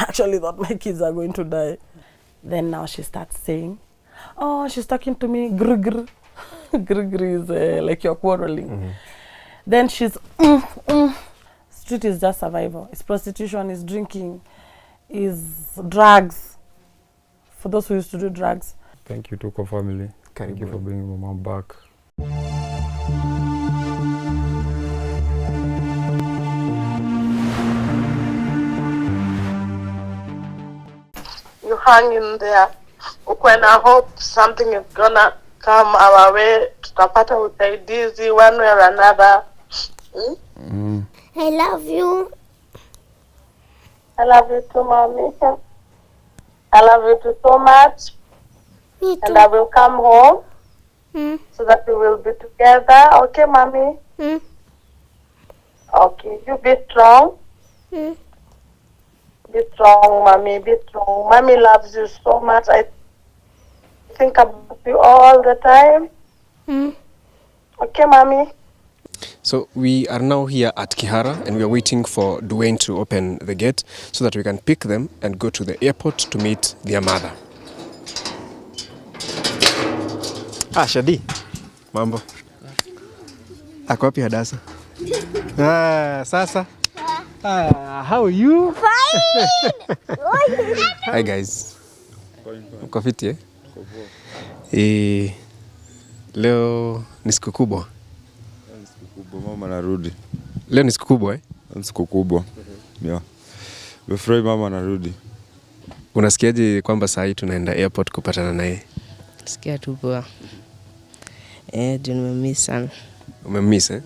actually thought my kids are going to die. Then now she starts saying, oh, she's talking to me, grr grr. Grr grr is like you're quarreling. Then she's, Street is just survival. It's prostitution, it's drinking, is drugs. For those who used to do drugs. Thank you, Tuko family. Thank you for bringing my mom back. You hang in there. When I hope something is gonna come our way, tutapata usaidizi one way or another. I love you. I love you too, Mommy. I love you too so much. Me too. And I will come home so that we will be together. Okay, Mommy? Okay, you be strong. Be strong, Mommy. Be strong. Mommy loves you so much. I think about you all the time. Okay, Mommy? So we are now here at Kihara and we are waiting for Dwayne to open the gate so that we can pick them and go to the airport to meet their mother. Shadi. Mambo. Ako wapi Hadasa? Sasa. How are you? Fine. Hi guys. Uko fiti eh? Leo ni siku kubwa. Mama narudi. Leo ni siku kubwa eh? Siku kubwa. Yeah. Before mama narudi. Unasikiaje kwamba saa hii tunaenda airport kupatana naye? Sikia tu poa. Ndio nimemiss sana. Umemiss eh?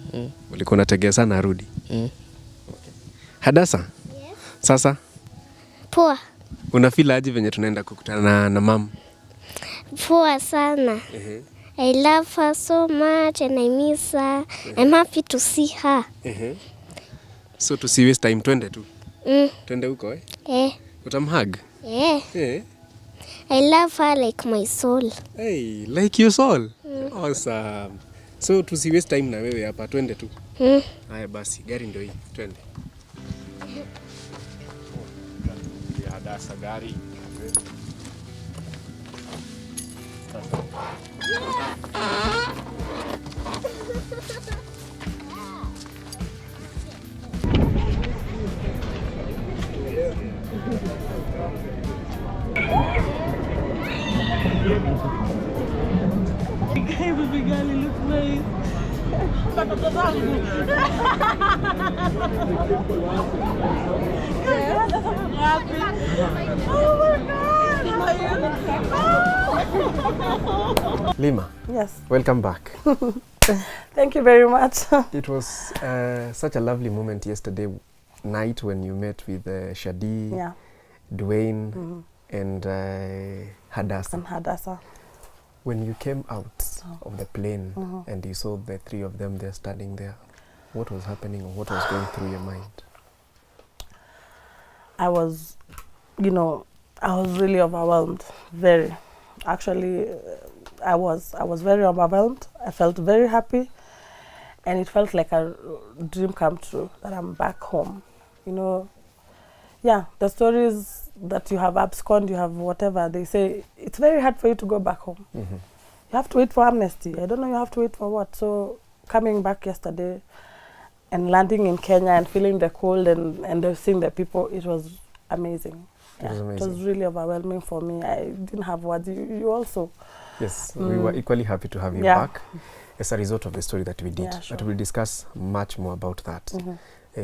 Ulikuwa unategea sana arudi? Hadasa? Yes. Sasa? Poa. Unafeel aje venye tunaenda kukutana na mama? Poa sana. I love her so much and I miss her. I'm happy to see her. So to see waste time, twende tu. Twende huko eh? Utamhug? I love her like my soul. Hey, like your soul? Awesome. So to see waste time na wewe hapa, twende tu. Haya basi, gari ndio hii, twende. Hadasa gari. Lima. Yes. Welcome back. Thank you very much. It was such a lovely moment yesterday night when you met with Shadi, Dwayne, and Hadasa. When you came out of the plane and you saw the three of them there standing there, what was happening or what was going through your mind? I was really overwhelmed. Very. Actually, I was very overwhelmed. I felt very happy. And it felt like a dream come true that I'm back home. The stories that you have absconded, you have whatever, they say it's very hard for you to go back home. You have to wait for amnesty. I don't know you have to wait for what. So coming back yesterday and landing in Kenya and feeling the cold and seeing the people, it was amazing. It was amazing. It was really overwhelming for me. I didn't have words. You also. Yes, we were equally happy to have you back as a result of the story that we did. Yeah, sure. But we'll discuss much more about that.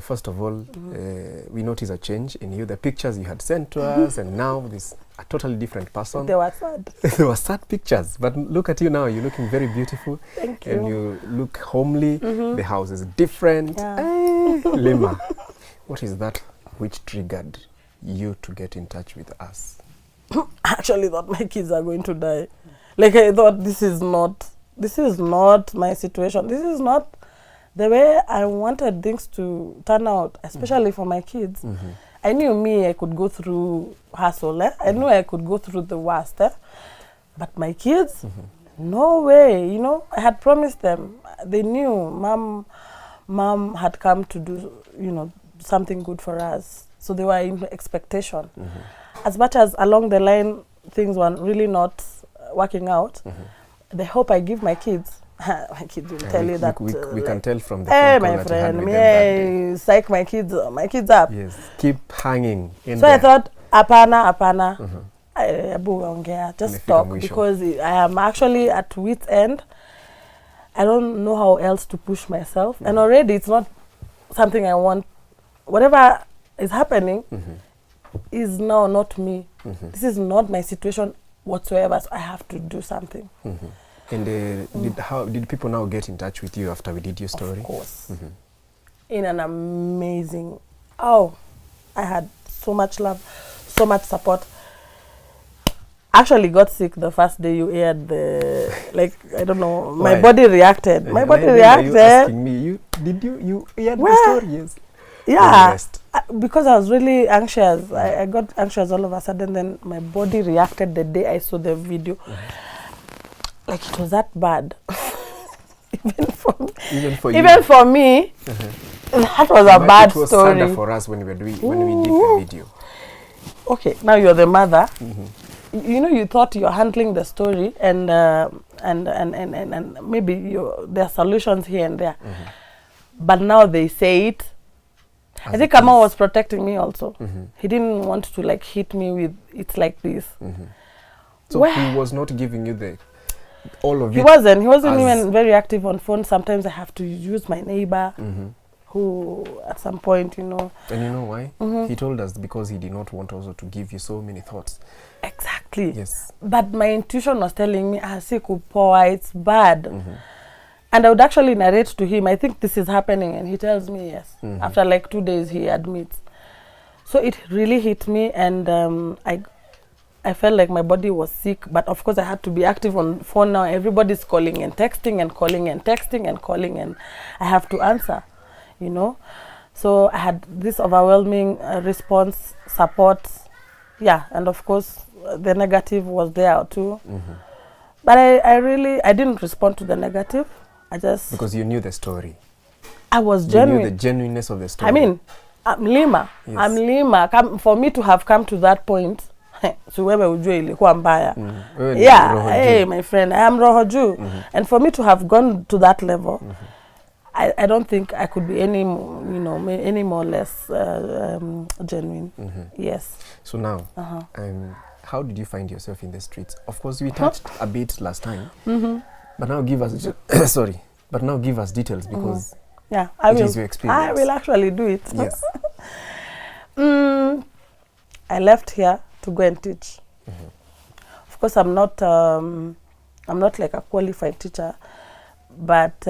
First of all, we noticed a change in you. The pictures you had sent to us and now this a totally different person. They were sad. They were sad pictures. But look at you now. You're looking very beautiful. Thank you. And you look homely. The house is different. Yeah. Lima, what is that which triggered you to get in touch with us? I actually thought my kids are going to die. Like I thought this is not my situation. This is not the way I wanted things to turn out, especially for my kids. I knew I could go through hassle. I knew I could go through the worst. But my kids, no way. I had promised them. They knew mom had come to do, something good for us. So they were in expectation. As much as along the line things were really not working out, the hope I give my kids, my kids will tell you that. We can tell from the hey, phone call my that you had friend, with me, them that day. psych my kids up. Yes, keep hanging in So there. I thought, apana, Abu ongea, just Imefika talk, mwisho. because I am actually at wit's end. I don't know how else to push myself, and already it's not something I want. Whatever is happening is now not me. This is not my situation whatsoever, so I have to do something. And did people now get in touch with you after we did your story? Of course. In an amazing, I had so much love, so much support. Actually got sick the first day you aired the, like, I don't know, my Why? body reacted. My body reacted. You asking me, you aired the story? Yes. Yeah, because I was really anxious. I got anxious all of a sudden. Then my body reacted the day I saw the video. Like, it was that bad. Even for me, that was a bad it was story. sadder for us when we did the video. Okay, now you're the mother. You know, you thought you're handling the story, and maybe there are solutions here and there. But now they say it. I think Kama was protecting me also. He didn't want to like hit me with it's like this. So he was not giving you all of it. He wasn't even very active on phone. Sometimes I have to use my neighbor, who at some point, you know. And you know why? He told us because he did not want also to give you so many thoughts. Exactly. Yes. But my intuition was telling me, it's bad. And I would actually narrate to him, I think this is happening, and he tells me yes. After like 2 days, he admits. So it really hit me, and I felt like my body was sick, but of course I had to be active on phone now. Everybody's calling and texting and calling and texting and calling, and I have to answer, you know. So I had this overwhelming response, support, and of course the negative was there too. But I didn't respond to the negative. I just... Because you knew the story. I was genuine. You knew the genuineness of the story. I mean, I'm Lima. Yes. I'm Lima. For me to have come to that point, so wewe ujue ilikuwa mbaya. Hey, my friend, I am roho juu. And for me to have gone to that level, I don't think I could be any more or less genuine. Yes. So now, how did you find yourself in the streets? Of course, we touched a bit last time, but now give us give us details, because I will. Is your experience. I will actually do it. Yes. I left here to go and teach. Of course, I'm not like a qualified teacher, but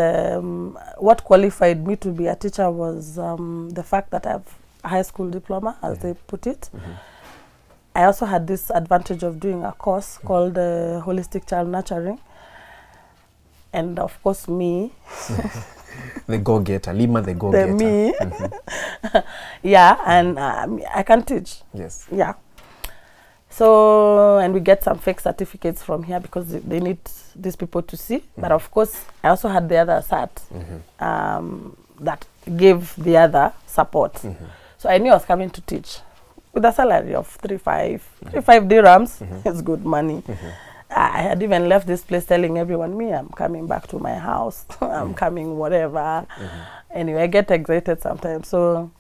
what qualified me to be a teacher was the fact that I have a high school diploma, as they put it. I also had this advantage of doing a course called Holistic Child Nurturing. And of course me. The go-getter, Lima the go-getter. Me. And I can teach. Yes. Yeah. So, and we get some fake certificates from here because they need these people to see. But of course, I also had the other cert that gave the other support. So I knew I was coming to teach with a salary of 35 dirhams. It's good money. I had even left this place telling everyone, I'm coming back to my house. I'm coming whatever. Anyway, I get excited sometimes. So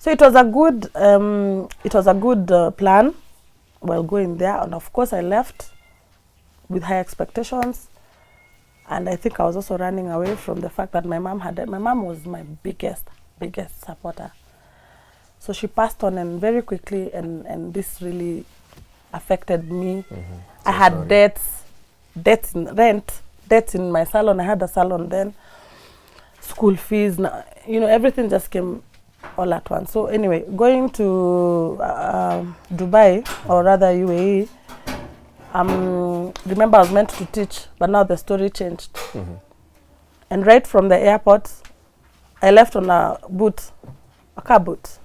it was a good plan while going there. And of course I left with high expectations. And I think I was also running away from the fact that my mom was my biggest supporter. So she passed on, and very quickly, and this really affected me. I had debts in rent, debts in my salon. I had a salon then, school fees, everything just came all at once. So anyway, going to Dubai, or rather UAE, remember I was meant to teach, but now the story changed. And right from the airport, I left on a car boot,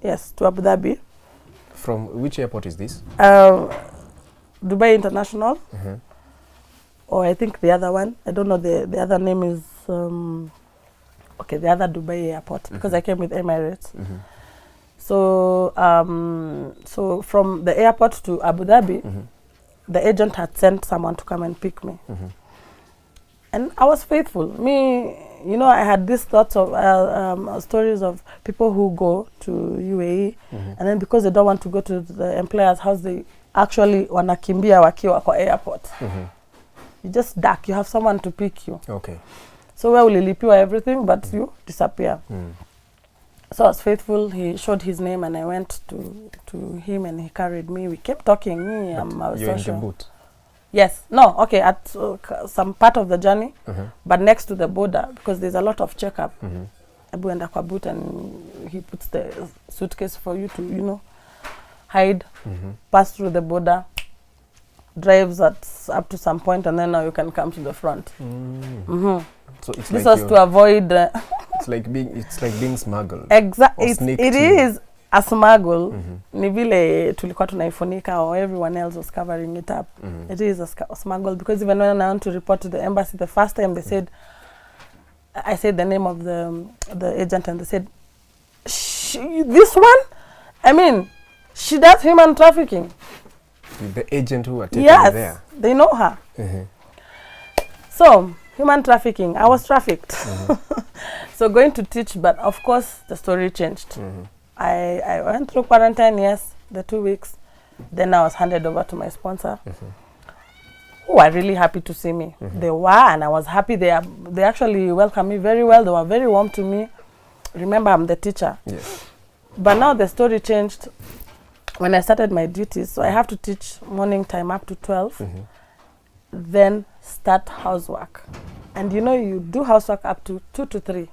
yes, to Abu Dhabi. From which airport is this? Dubai International, or I think the other one. I don't know, the other name is, the other Dubai airport, because I came with Emirates. So so from the airport to Abu Dhabi, the agent had sent someone to come and pick me. And I was faithful. Me, you know, I had these thoughts of stories of people who go to UAE, and then because they don't want to go to the employer's house, they actually wanakimbia wakiwa kwa airport. You just duck. You have someone to pick you. Okay. So where ulilipiwa everything, but you disappear. So I was faithful. He showed his name, and I went to him, and he carried me. We kept talking. You're in the boot. Yes. No. Okay. At some part of the journey, but next to the border, because there's a lot of checkup. Abu enda kwa boot, and he puts the suitcase for you to, you know, hide, pass through the border, drives up to some point, and then now you can come to the front. So it's this like was to avoid. It's like being smuggled. Exactly. It is a smuggle. Ni vile tulikuwa tunaifunika, or everyone else was covering it up. It is a smuggle, because even when I went to report to the embassy the first time, they said, I said the name of the agent, and they said, this one? I mean, she does human trafficking. The agent who are taking you there? Yes, they know her. So, human trafficking, I was trafficked. So going to teach, but of course the story changed. I went through quarantine, yes, the 2 weeks. Then I was handed over to my sponsor, who were really happy to see me. They were, and I was happy. They actually welcomed me very well. They were very warm to me. Remember, I'm the teacher. Yes. But now the story changed when I started my duties. So I have to teach morning time up to 12, then start housework. And you know, you do housework up to 2 to 3.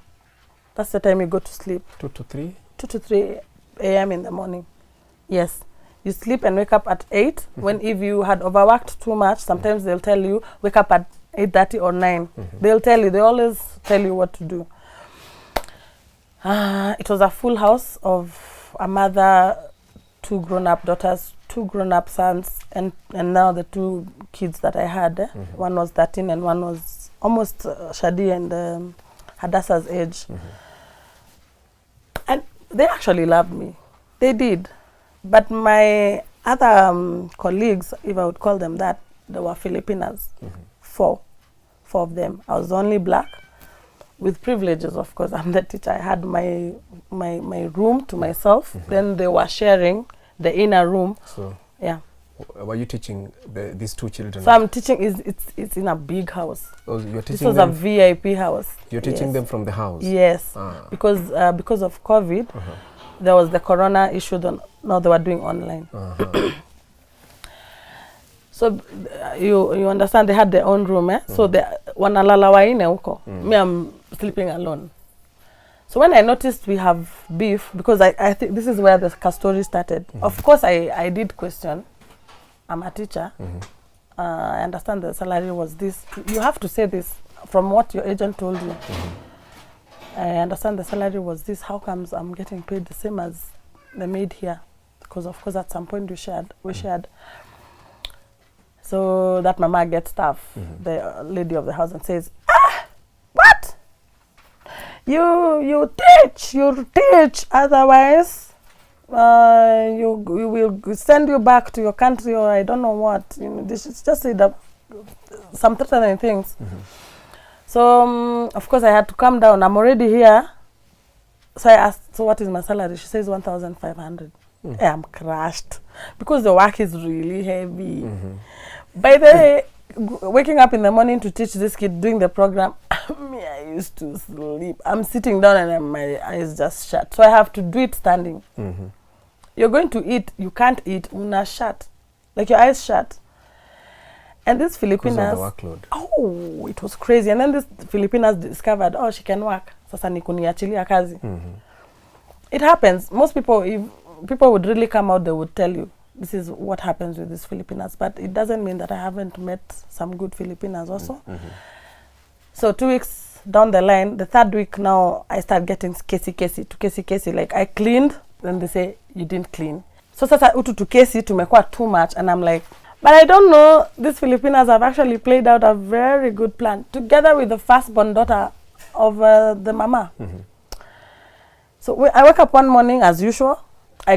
That's the time you go to sleep. 2 to 3? 2 to 3 a.m. in the morning. Yes. You sleep and wake up at 8. When if you had overworked too much, sometimes they'll tell you, wake up at 8:30 or 9. They'll tell you, they always tell you what to do. It was a full house of a mother, 2 grown-up daughters, 2 grown-up sons, and now the 2 kids that I had. One was 13 and one was almost Shadi and Hadassah's age. And they actually loved me. They did. But my other colleagues, if I would call them that, they were Filipinas. 4 of them. I was only black, with privileges, of course. I'm the teacher. I had my room to myself. Then they were sharing the inner room. So yeah. Were you teaching these 2 children? So I'm teaching. It's in a big house. Oh, you're teaching this was a VIP house. You're teaching them from the house. Yes, because of COVID, there was the corona issue. Now they were doing online. So you understand, they had their own room. So they wanalala waine huko. Me, I'm sleeping alone. So when I noticed we have beef, because I think this is where the story started. Of course, I did question. I'm a teacher. I understand the salary was this. You have to say this from what your agent told you. I understand the salary was this. How comes I'm getting paid the same as the maid here? Because of course at some point we shared. So that mama gets staff, the lady of the house, and says, what? You teach, otherwise you will send you back to your country, or I don't know what. You know, this is just some threatening things. So of course I had to calm down. I'm already here. So I asked, so what is my salary? She says 1,500. I'm crushed because the work is really heavy. By the way, waking up in the morning to teach this kid, doing the program, me, I used to sleep. I'm sitting down and my eyes just shut. So I have to do it standing. You're going to eat, you can't eat, una shut. Like your eyes shut. And this Filipinas, because of the workload. Oh, it was crazy. And then this Filipinas discovered, oh, she can work. Sasa ni kuniachilia kazi. It happens. Most people, if people would really come out, they would tell you, this is what happens with these Filipinas. But it doesn't mean that I haven't met some good Filipinas also. So 2 weeks down the line, the 3rd week now, I start getting kesi. Like I cleaned, then they say, you didn't clean. So sasa utu to kesi tumekuwa too much, and I'm like, but I don't know, these Filipinas have actually played out a very good plan, together with the firstborn daughter of the mama. So I wake up one morning as usual, I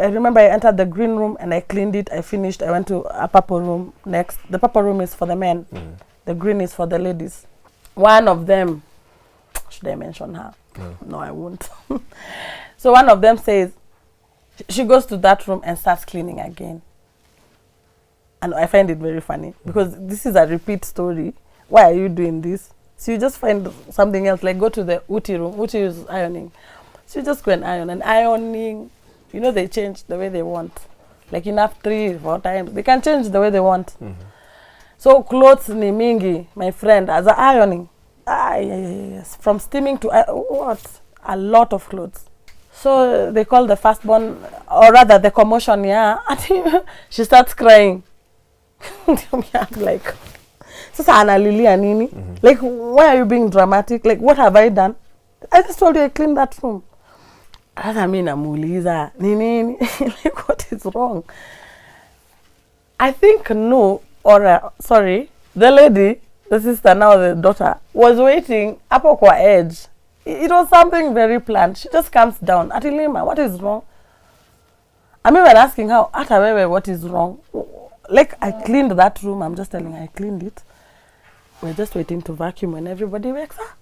remember I entered the green room and I cleaned it. I finished. I went to a purple room next. The purple room is for the men. The green is for the ladies. One of them, should I mention her? No, I won't. So one of them says, she goes to that room and starts cleaning again. And I find it very funny because this is a repeat story. Why are you doing this? So you just find something else, like go to the Uti room. Uti is ironing. So you just go and iron. And ironing, you know, they change the way they want. Like enough 3-4 times. They can change the way they want. So clothes ni mingi, my friend, as a ironing. Yes. From steaming to what? A lot of clothes. So they call the firstborn, or rather the commotion, yeah. She starts crying. I'm like, sasa analilia nini? Like, why are you being dramatic? Like, what have I done? I just told you I cleaned that room. Sasa mimi namuuliza nini? Like, what is wrong? I think no, or sorry, the lady, the sister, now the daughter, was waiting hapo kwa edge. It was something very planned. She just comes down. Ati Lima, what is wrong? I'm even asking her, Ata wewe, what is wrong? Like, I cleaned that room. I'm just telling her, I cleaned it. We're just waiting to vacuum when everybody wakes up.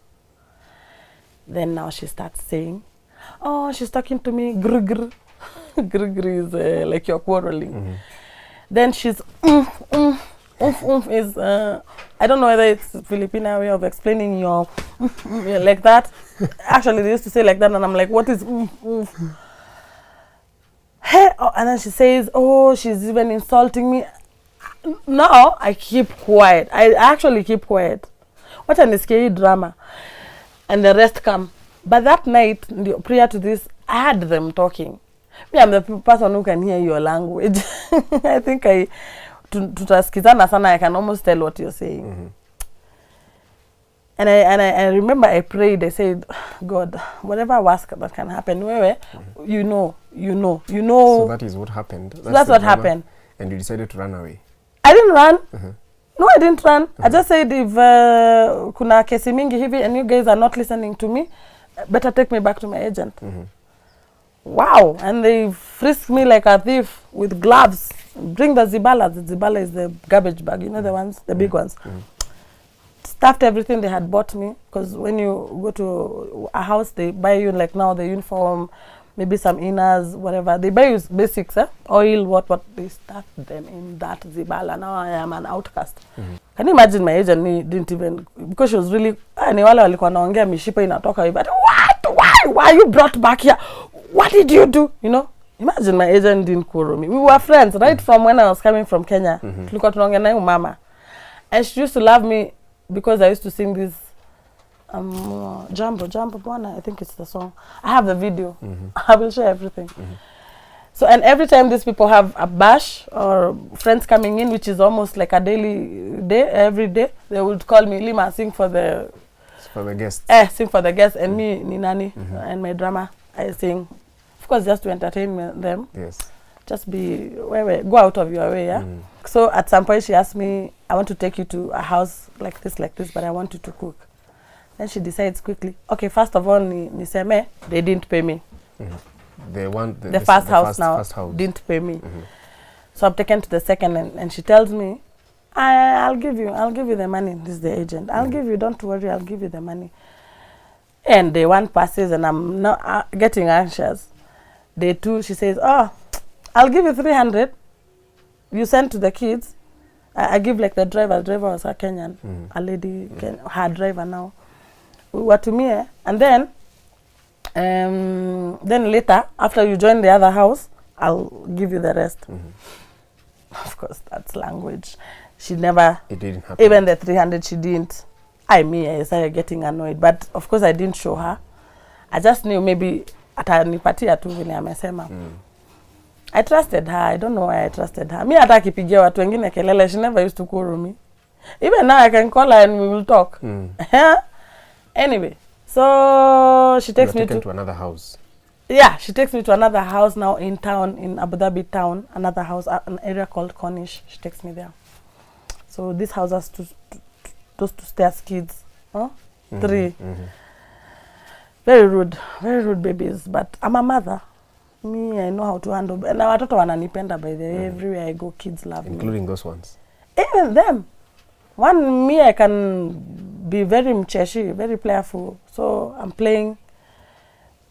Then now she starts saying, oh, she's talking to me, grr grr. Grr grr is like you're quarreling. Then she's, is, I don't know whether it's Filipino way of explaining your, like that. Actually, they used to say like that, and I'm like, what is, Hey, oh, and then she says, oh, she's even insulting me. Now, I keep quiet. I actually keep quiet. What an scary drama. And the rest come. But that night, prior to this, I had them talking. Me, I'm the person who can hear your language. I think tutaskizana sana, I can almost tell what you're saying. And I remember I prayed. I said, God, whatever worst that can happen, you know. So that is what happened. That's what happened. And you decided to run away. I didn't run. No, I didn't run. I just said, if kuna kesi mingi hivi and you guys are not listening to me, better take me back to my agent. Wow. And they frisked me like a thief with gloves. Bring the zibala. The zibala is the garbage bag. You know the ones, the big ones. Stuffed everything they had bought me, because when you go to a house, they buy you, like now, the uniform, maybe some inners, whatever. They buy you basics, oil, what. They stuffed them in that zibala. Now I am an outcast. Can you imagine my agent didn't even, because she was really, ni wale walikuwa naongea mishipa inatoka hivi, but why you brought back here? What did you do? You know? Imagine my agent didn't quarrel me. We were friends right from when I was coming from Kenya. Tulikuwa tunaongea na mama. And she used to love me because I used to sing this Jambo Bwana, I think it's the song. I have the video. I will share everything. So, and every time these people have a bash or friends coming in, which is almost like a every day, they would call me, Lima, sing for the guests. Sing for the guests, and me, Ninani, and my drama, I sing. Of course, just to entertain them. Yes. Just go out of your way, yeah? So at some point she asked me, I want to take you to a house like this, but I want you to cook. Then she decides quickly, okay, first of all, niseme, they didn't pay me. The first house didn't pay me. So I'm taken to the second, and she tells me, I'll give you the money. This is the agent. I'll give you, don't worry, I'll give you the money. And day one passes, and I'm not getting anxious. Day two, she says, oh, I'll give you 300. You send to the kids. I give like the driver. The driver was a Kenyan, a lady, her driver now. We were to me, and then later, after you join the other house, I'll give you the rest. Of course, that's language. It didn't happen. Even the 300, she didn't. I started getting annoyed, but of course I didn't show her. I just knew maybe atanipatia tu vile amesema. I trusted her. I don't know why I trusted her. Me hata akipigia watu wengine kelele, she never used to call me. Even now I can call her and we will talk. Anyway, so she takes me to another house. Yeah, she takes me to another house now in town, in Abu Dhabi town, another house, an area called Cornish. She takes me there. So this house has to stay as kids. 3. Very rude babies, but I'm a mother. me, I know how to handle. Na watoto wananipenda by the way. Everywhere I go, kids love me. Including those ones. Even them. One, me, I can be very mcheshi, very playful. So I'm playing.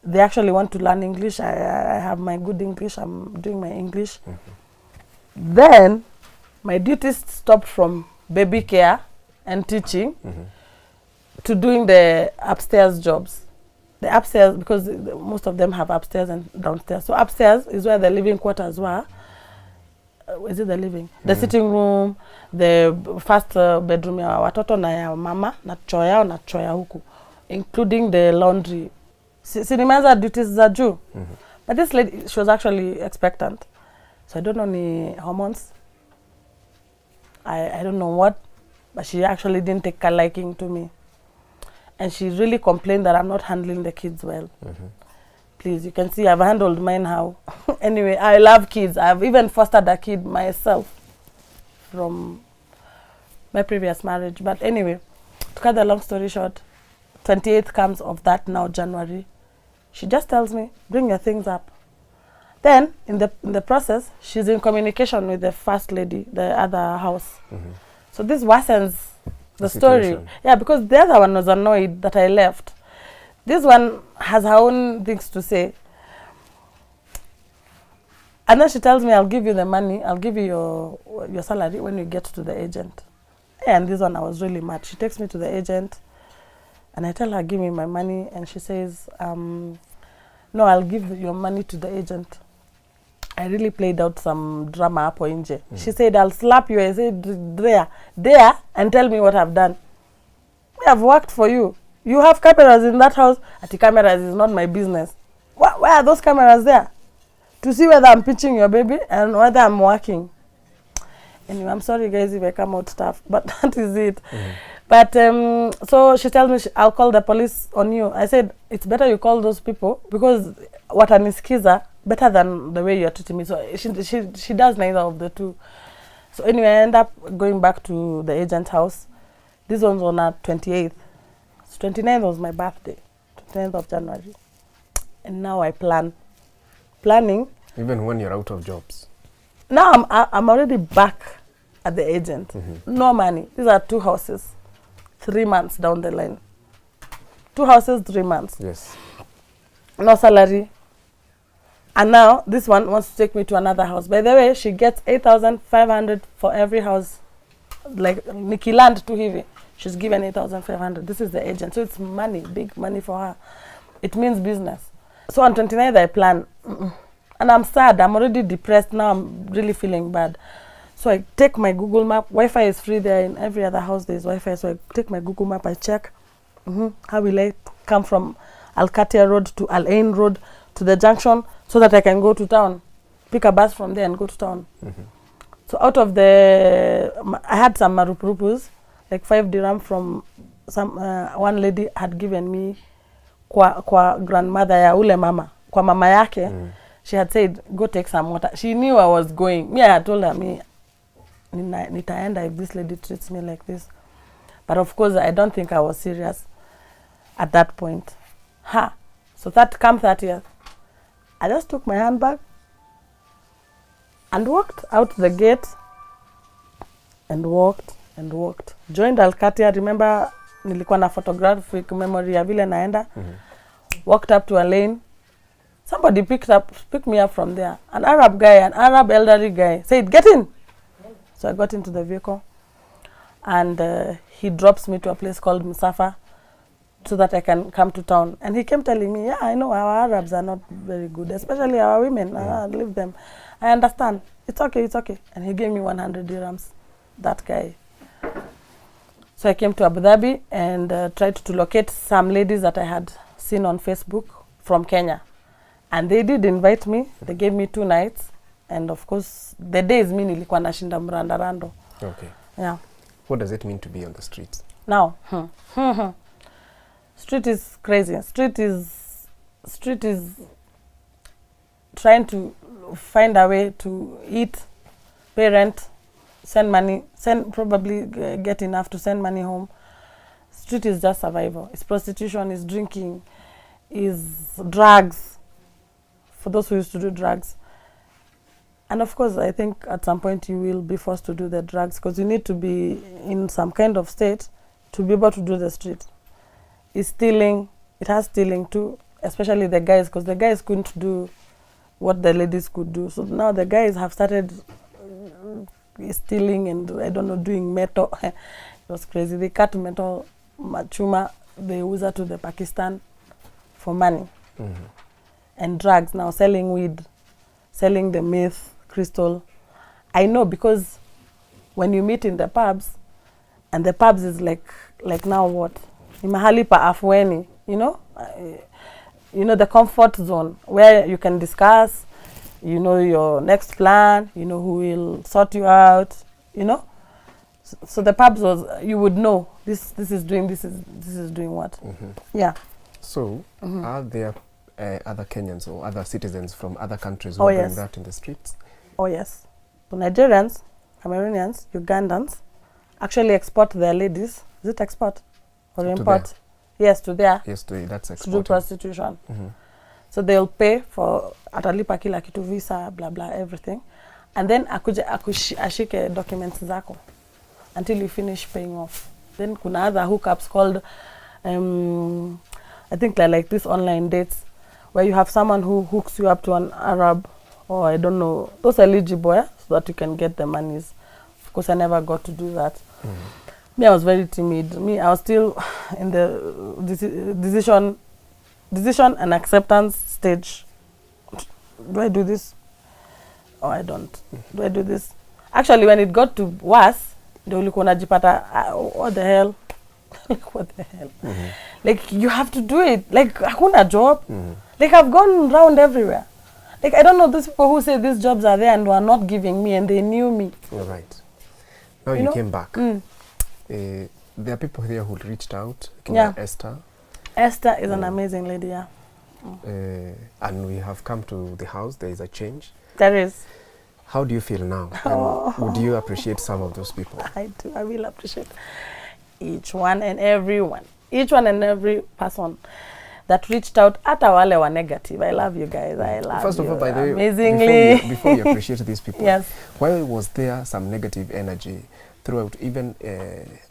They actually want to learn English. I have my good English. I'm doing my English. Then my duties stopped from baby care and teaching to doing the upstairs jobs. The upstairs, because most of them have upstairs and downstairs. So upstairs is where the living quarters were. Is it the living? The sitting room, the first bedroom ya watoto na ya mama, na choo yao na choo ya huku, including the laundry. Si nimeanza duties za juu. But this lady, she was actually expectant. So I don't know ni hormones. I don't know what, but she actually didn't take a liking to me. And she really complained that I'm not handling the kids well. Please, you can see I've handled mine how. Anyway, I love kids. I've even fostered a kid myself from my previous marriage. But anyway, to cut the long story short, 28th comes of that now, January. She just tells me, bring your things up. Then, in the process, she's in communication with the first lady, the other house. So this worsens the story. Situation. Yeah, because the other one was annoyed that I left. This one has her own things to say. And then she tells me, I'll give you the money, I'll give you your salary when you get to the agent. And this one, I was really mad. She takes me to the agent, and I tell her, give me my money. And she says, no, I'll give your money to the agent. I really played out some drama hapo nje. She said, I'll slap you. I said, there, and tell me what I've done. I have worked for you. You have cameras in that house. Ati cameras is not my business. Why are those cameras there? To see whether I'm pitching your baby and whether I'm working. Anyway, I'm sorry guys if I come out tough, but that is it. But so she tells me, I'll call the police on you. I said, it's better you call those people because what anisikiza better than the way you're treating me. So she does neither of the two. So anyway, I end up going back to the agent's house. This one's on our 28th. So 29th was my birthday, 29th of January. And now I planning. Even when you're out of jobs. Now I'm already back at the agent. No money. These are 2 houses, 3 months down the line. 2 houses, 3 months. Yes. No salary. And now this one wants to take me to another house. By the way, she gets 8,500 for every house. Like Nikki Land to hivi. She's given 8,500. This is the agent. So it's money, big money for her. It means business. So on 29th I plan. And I'm sad. I'm already depressed. Now I'm really feeling bad. So I take my Google map. Wi-Fi is free there. In every other house there's Wi-Fi. So I take my Google map. I check. How will I come from Al-Katia Road to Al-Ain Road to the junction so that I can go to town. Pick a bus from there and go to town. So out of I had some marupurupus, like 5 dirham from some one lady had given me kwa grandmother ya ule mama. Kwa mama yake, she had said, go take some water. She knew I was going. Me, I had told her, nitaenda if this lady treats me like this. But of course, I don't think I was serious at that point. So that come 30th, I just took my handbag and walked out the gate and walked. Joined Al-Katia. Remember, nilikuwa na photographic memory ya vile naenda. Walked up to a lane. Somebody picked me up from there. An Arab elderly guy said, get in. So I got into the vehicle and he drops me to a place called Musafa so that I can come to town. And he came telling me, yeah, I know our Arabs are not very good, especially our women. Leave them. I understand. It's okay. And he gave me 100 dirhams, that guy. So I came to Abu Dhabi and tried to locate some ladies that I had seen on Facebook from Kenya. And they did invite me. They gave me 2 nights. And of course, the days mi nilikuwa nashinda mrandarando. Okay. Yeah. What does it mean to be on the streets? Now, street is crazy. Street is trying to find a way to eat, pay rent, send money, probably get enough to send money home. Street is just survival. It's prostitution, it's drinking, is drugs, for those who used to do drugs. And of course, I think at some point you will be forced to do the drugs because you need to be in some kind of state to be able to do the street. It's stealing, it has stealing too, especially the guys, because the guys couldn't do what the ladies could do. So now the guys have started stealing and, I don't know, doing metal. It was crazy. They cut metal, machuma, they use it to the Pakistan for money. And drugs now, selling weed, selling the meth, crystal. I know because when you meet in the pubs, and the pubs is like now what? Ni mahali pa afueni, you know? You know, the comfort zone where you can discuss, you know, your next plan, you know, who will sort you out, you know? So the pubs was, you would know, this is doing what. Yeah. So, are there other Kenyans or other citizens from other countries who are doing that in the streets? Oh, yes. So Nigerians, Cameroonians, Ugandans actually export their ladies. Is it export or import? Yes, to there. Yes, that's exporting. To do prostitution. So they'll pay for atalipa kila kitu, visa, blah, blah, everything. And then ashike documents zako until you finish paying off. Then kuna other hookups called, I think like this online dates, where you have someone who hooks you up to an Arab, or I don't know, those eligible, so that you can get the monies. Of course, I never got to do that. Me, I was very timid. I was still in the decision and acceptance stage. Do I do this? Or I don't. Do I do this? Actually, when it got to worse, they will what the hell? What the hell? Like, you have to do it. Like, hakuna job. Like, I've gone around everywhere. Like, I don't know those people who say these jobs are there and were not giving me, and they knew me. All right. Now you came back. There are people here who reached out. Esther. Esther is an amazing lady, yeah. And we have come to the house. There is a change. There is. How do you feel now? And would you appreciate some of those people? I do. I will appreciate each one and everyone. Each one and every person that reached out. Ata wale wa negative. I love you guys. I love you. First of all, by the way, amazingly. Before you appreciate these people, yes. Why was there some negative energy throughout, even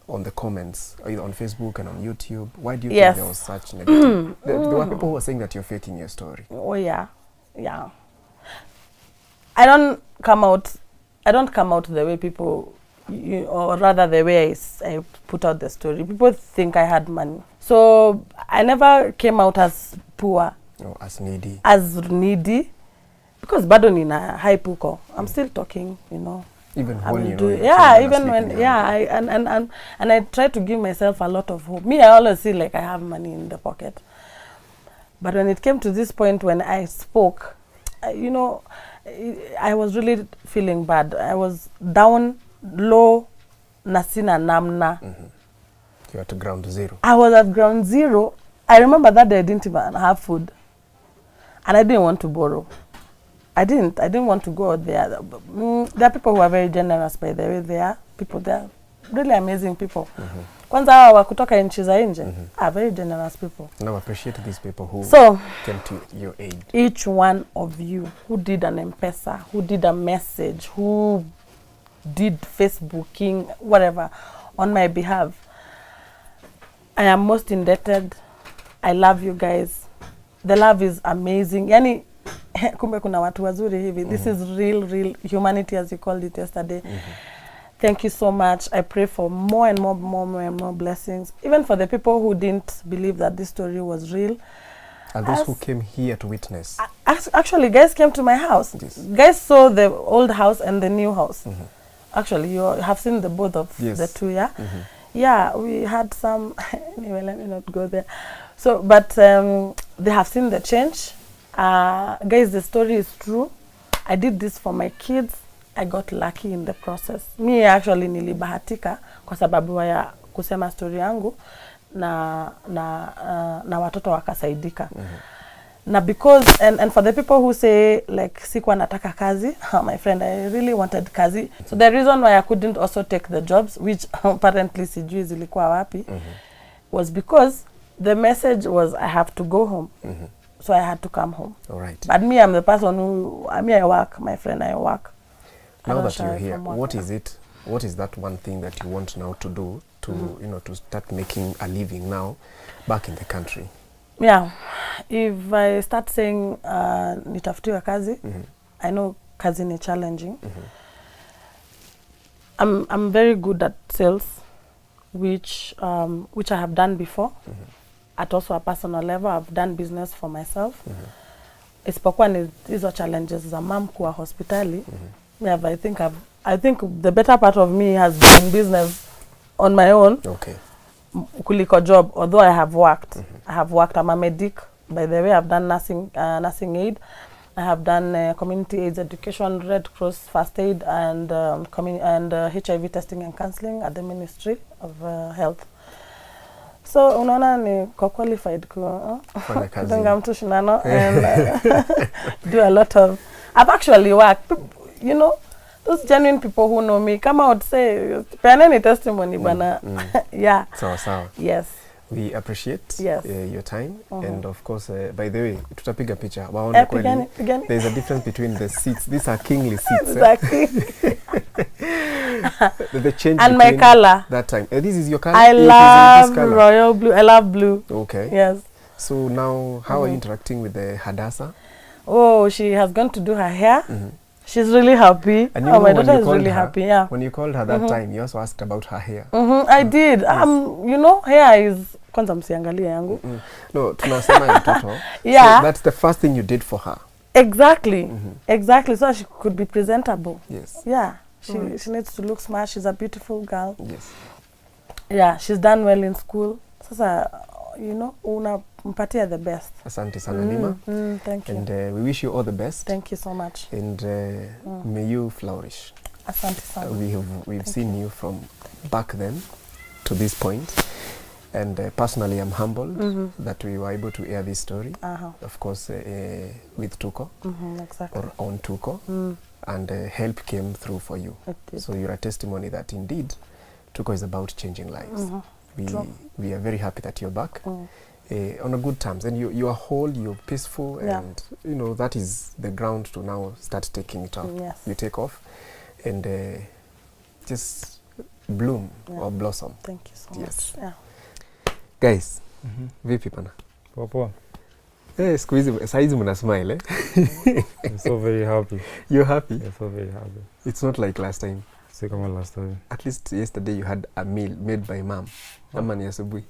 on the comments, either on Facebook and on YouTube? Why do you think there was such negative? There were people who were saying that you're faking your story. Oh yeah, yeah. I don't come out the way people, or rather the way I put out the story. People think I had money. So I never came out as poor. Or as needy. As needy. Because bado nina high puko. I'm still talking, you know. Even when you know. Yeah, even when, and I try to give myself a lot of hope. Me, I always feel like I have money in the pocket. But when it came to this point when I spoke, you know, I was really feeling bad. I was down, low, nasina namna. You were at ground zero. I was at ground zero. I remember that day I didn't even have food. And I didn't want to borrow. I didn't want to go out there. There are people who are very generous, by the way. There are people there, really amazing people. Kwanza hawa wa kutoka nchi za nje are very generous people. Now appreciate these people who came to your aid. Each one of you who did an M-Pesa, who did a message, who did Facebooking, whatever, on my behalf. I am most indebted. I love you guys. The love is amazing. Yani, kumbe kuna watu wazuri hivi. This is real humanity, as you called it yesterday. Thank you so much. I pray for more and more blessings. Even for the people who didn't believe that this story was real. And those who came here to witness. Actually, guys came to my house. Yes. Guys saw the old house and the new house. Actually, you have seen the both of the two, yeah? Yeah, we had some, anyway, let me not go there. So, but they have seen the change. Guys, the story is true. I did this for my kids. I got lucky in the process. Me actually nilibahatika kwa sababu ya kusema story yangu na watoto wakasaidika. Na because and for the people who say like sikuwa nataka kazi, my friend, I really wanted kazi. So the reason why I couldn't also take the jobs, which apparently sijui zilikuwa wapi, was because the message was I have to go home. So I had to come home. All right. But me, I'm the person who, I work, my friend, I work. Now that you're here, what is it? What is that one thing that you want now to do to, you know, to start making a living now back in the country? Yeah. If I start saying nitafutiwa kazi, I know kazi ni challenging. I'm very good at sales, which I have done before. At also a personal level, I've done business for myself. Isipokuwa ni hizo challenges za mom kuwa hospitali. Yeah, but I think the better part of me has been business on my own. Okay. Kuliko job, although I have worked. I'm a medic. By the way, I've done nursing aid. I have done community AIDS education, Red Cross first aid, and HIV testing and counseling at the Ministry of Health. So unaona ni qualified kudunga mtu shinano and do a lot of. I've actually worked. You know, those genuine people who know me come out say, "Peneni testimony, bana." Yeah. So. Yes. We appreciate your time, and of course, by the way, tutapiga picha. Pigani. There's a difference between the seats. These are kingly seats. Exactly. The change and my color. That time. This is your color. I love royal blue. I love blue. Okay. Yes. So now, how are you interacting with the Hadassah? Oh, she has gone to do her hair. She's really happy. And my daughter is really happy. Yeah. When you called her that time, you also asked about her hair. I did. Yes. You know, hair is kwanza msiangalie yangu. No, tunasema ya mtoto. Yeah. So that's the first thing you did for her. Exactly. Exactly. So she could be presentable. Yes. Yeah. She needs to look smart. She's a beautiful girl. Yes. Yeah, she's done well in school. Sasa, you know, unampatia the best. Asante sana Nima. Thank you. And we wish you all the best. Thank you so much. And may you flourish. Asante sana. We've seen you from back then to this point. And personally, I'm humbled that we were able to air this story. Of course, with Tuko. Exactly. Or on Tuko. And help came through for you. So you're a testimony that indeed Tuko is about changing lives. We are very happy that you're back on a good terms, and you are whole, you're peaceful, and you know that is the ground to now start taking it off. Yes. You take off and just bloom or blossom. Thank you so much. Yeah. Guys, vipi pana? Poa. Siku hizi saizi mna smile I'm so very happy. You're happy? I'm so very happy. It's not like last time. Si kama last time. At least yesterday you had a meal made by mom. Ama ni asubuhi?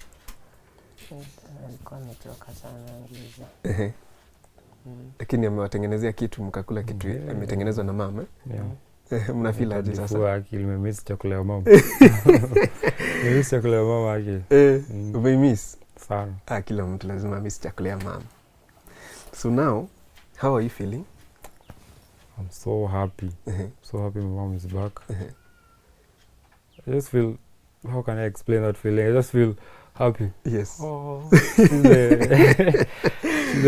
Alikuwa ametoka sana ngiza. Lakini amewatengenezea kitu mkakula kitu ametengenezwa na mama. Yeah. Mnafeel aje sasa? Kwa akili nimemiss chakula ya mama. Nimemiss chakula ya mama yake. Umemiss? Sana. Kila mtu lazima miss chakula ya mama. So now, how are you feeling? I'm so happy. So happy my mom is back. I just feel, how can I explain that feeling? I just feel happy. Yes. Oh, the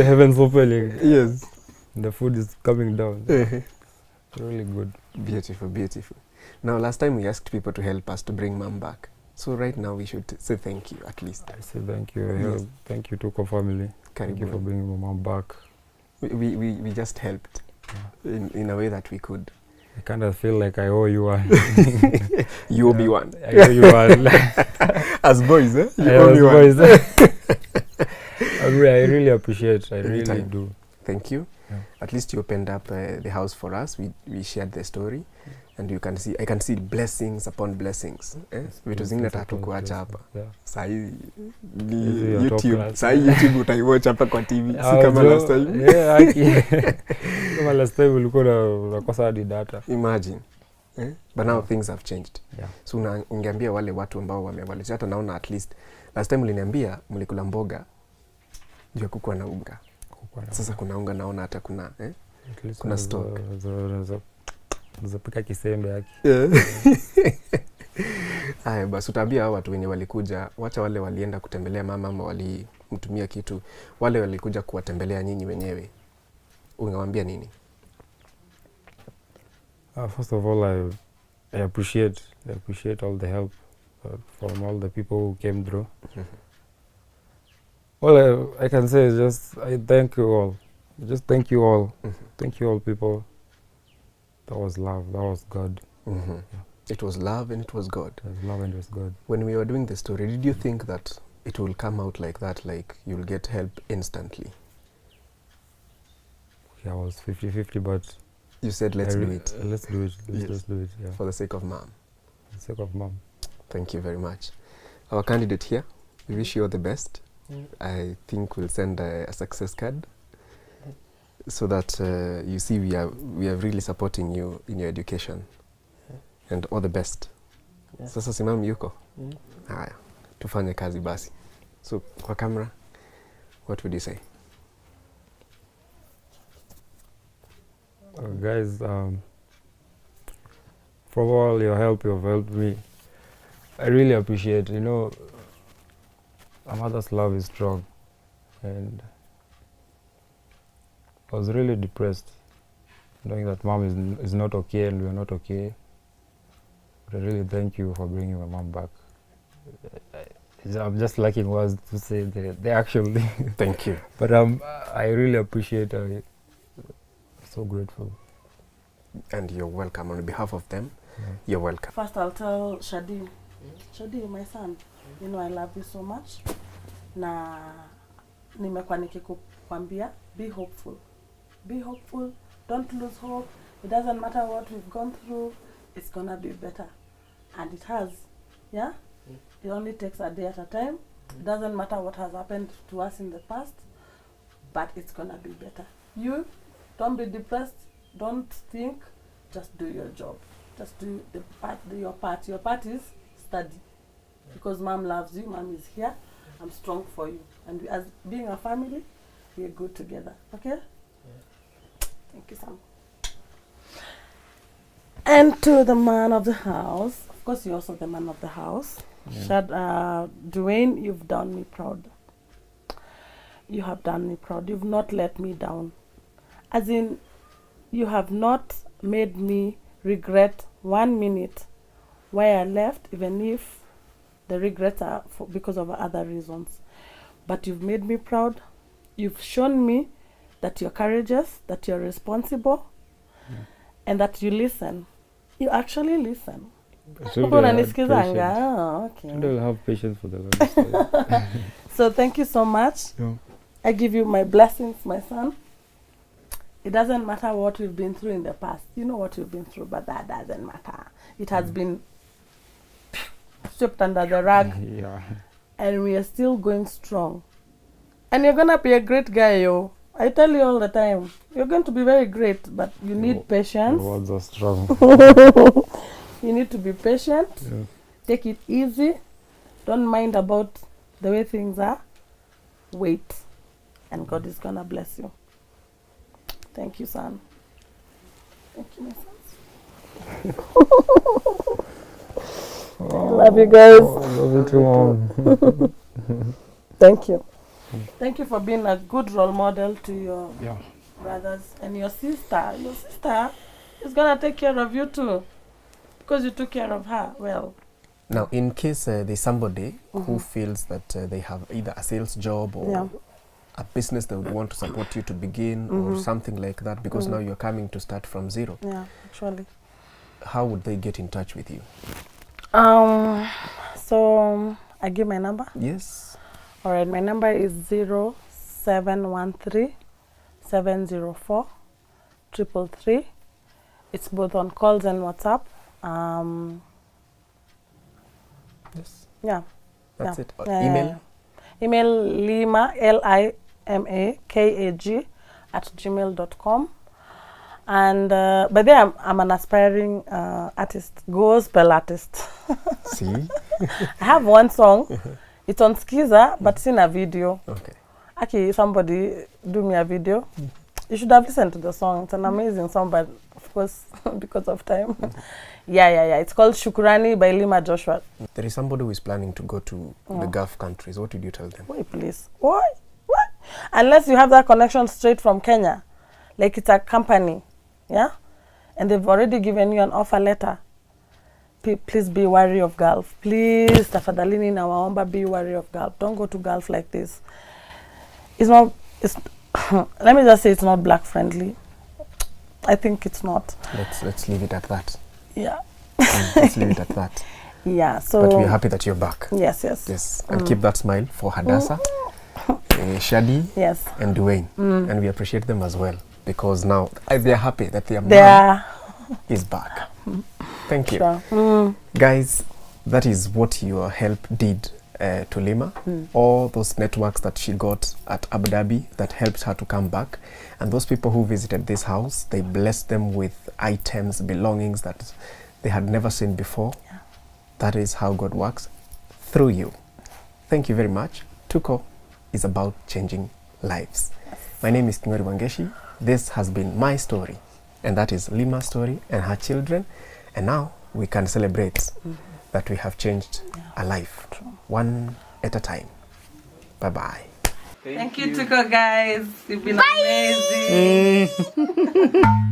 heavens opening. Yes. The food is coming down. Really good. Beautiful. Now, last time we asked people to help us to bring mom back. So right now we should say thank you at least. I say thank you. Yes. Thank you to Tuko family. Thank you for bringing my mom back. We just helped in a way that we could. I kind of feel like I owe you one. You owe me one. I owe you one. As boys, You owe me one. I really appreciate. I really do. Thank you. Yeah. At least you opened up the house for us. We shared the story. And you can see, I can see blessings upon blessings. Vitu zingine hatukuacha hapa. Sahi YouTube, sahi YouTube utaiwatch hapa kwa TV. Si kama last time. Yeah, kama last time ulikuwa unakosa hadi data. Imagine. But now things have changed. Yeah. So ungeambia wale watu ambao wamewalisha, hata naona at least last time uliniambia mlikula mboga ndio kuku na unga. Sasa kuna unga naona hata kuna kuna stock. Zapika kisembe yake. Haya basi utaambia hao watu wenye walikuja, wacha wale walienda kutembelea mama ama walimtumia kitu, wale walikuja kuwatembelea nyinyi wenyewe. Ungewaambia nini? First of all, I appreciate all the help from all the people who came through. All I can say is just I thank you all. Just thank you all. Thank you all, people. That was love. That was God. It was love and it was God. It was love and it was God. When we were doing the story, did you think that it will come out like that, like you'll get help instantly? Yeah, I was 50-50, but You said, let's do it. Let's do it. Yes. Let's do it. Yeah. For the sake of mom. For the sake of mom. Thank you very much. Our candidate here, we wish you all the best. I think we'll send a success card so that you see we are really supporting you in your education. And all the best. Sasa simam yuko. Haya, tufanye kazi basi. So kwa camera, what would you say? Guys, for all your help, you've helped me. I really appreciate. You know, a mother's love is strong, and I was really depressed knowing that mom is not okay and we're not okay. But I really thank you for bringing my mom back. I'm just lacking words to say the actual thing. Thank you. But I really appreciate it. So grateful. And you're welcome. On behalf of them, you're welcome. First, I'll tell Shadi. Shadi, my son, you know I love you so much. Na nimekuwa nikikukwambia, be hopeful. Be hopeful. Don't lose hope. It doesn't matter what we've gone through. It's gonna be better. And it has. Yeah? It only takes a day at a time. It doesn't matter what has happened to us in the past, but it's gonna be better. You, don't be depressed. Don't think. Just do your job. Just do your part. Your part is study. Because mom loves you. Mom is here. I'm strong for you. And we, as being a family, we're good together. Okay? Thank you, Sam. And to the man of the house, of course, you're also the man of the house. Dwayne, you've done me proud. You have done me proud. You've not let me down. As in, you have not made me regret 1 minute why I left, even if the regrets are because of other reasons. But you've made me proud. You've shown me that you're courageous, that you're responsible, and that you listen. You actually listen. Unanisikizanga. Okay. They'll have patience for the love. So thank you so much. Yeah. I give you my blessings, my son. It doesn't matter what we've been through in the past. You know what we've been through, but that doesn't matter. It has been swept under the rug. Yeah. And we are still going strong. And you're gonna be a great guy, yo. I tell you all the time, you're going to be very great, but you need patience. The words are strong. You need to be patient. Yeah. Take it easy. Don't mind about the way things are. Wait. And God is gonna bless you. Thank you, son. Thank you, my sons. Love you guys. Love you too, Mom. Thank you. Thank you for being a good role model to your brothers and your sister. Your sister is gonna take care of you too, because you took care of her well. Now, in case there's somebody who feels that they have either a sales job or a business that would want to support you to begin or something like that, because now you're coming to start from zero. Yeah, actually. How would they get in touch with you? So I give my number. Yes. All right, my number is 0713-704-333. It's both on calls and WhatsApp. Yes. Yeah. That's it. Email? Email Lima, LIMAKAG @gmail.com. And by there, I'm an aspiring artist, gospel artist. See? I have one song. It's on Skiza, but it's in a video. Okay. Okay, somebody do me a video. You should have listened to the song. It's an amazing song, but of course, because of time. Yeah. It's called Shukurani by Lima Joshua. There is somebody who is planning to go to the Gulf countries. What would you tell them? Wait, please. Why? What? Unless you have that connection straight from Kenya. Like it's a company. Yeah? And they've already given you an offer letter. Please be wary of Gulf. Please, tafadhalini nawaomba, be wary of Gulf. Don't go to Gulf like this. it's not, it's let me just say it's not black friendly. I think it's not. Let's leave it at that. Yeah. Let's leave it at that. Yeah, so But we're happy that you're back. Yes. And keep that smile for Hadassah, Shadi, yes, and Dwayne. And we appreciate them as well, because now they're happy that their they mom are is back. Thank you. sure. Guys, that is what your help did to Lima. All those networks that she got at Abu Dhabi that helped her to come back. And those people who visited this house, they blessed them with items, belongings that they had never seen before. Yeah. That is how God works through you. Thank you very much. Tuko is about changing lives. Yes. My name is Kingori Wangeshi. This has been my story, and that is Lima's story and her children. And now we can celebrate that we have changed a life, one at a time. Bye-bye. Thank you, Tuko, guys. You've been amazing.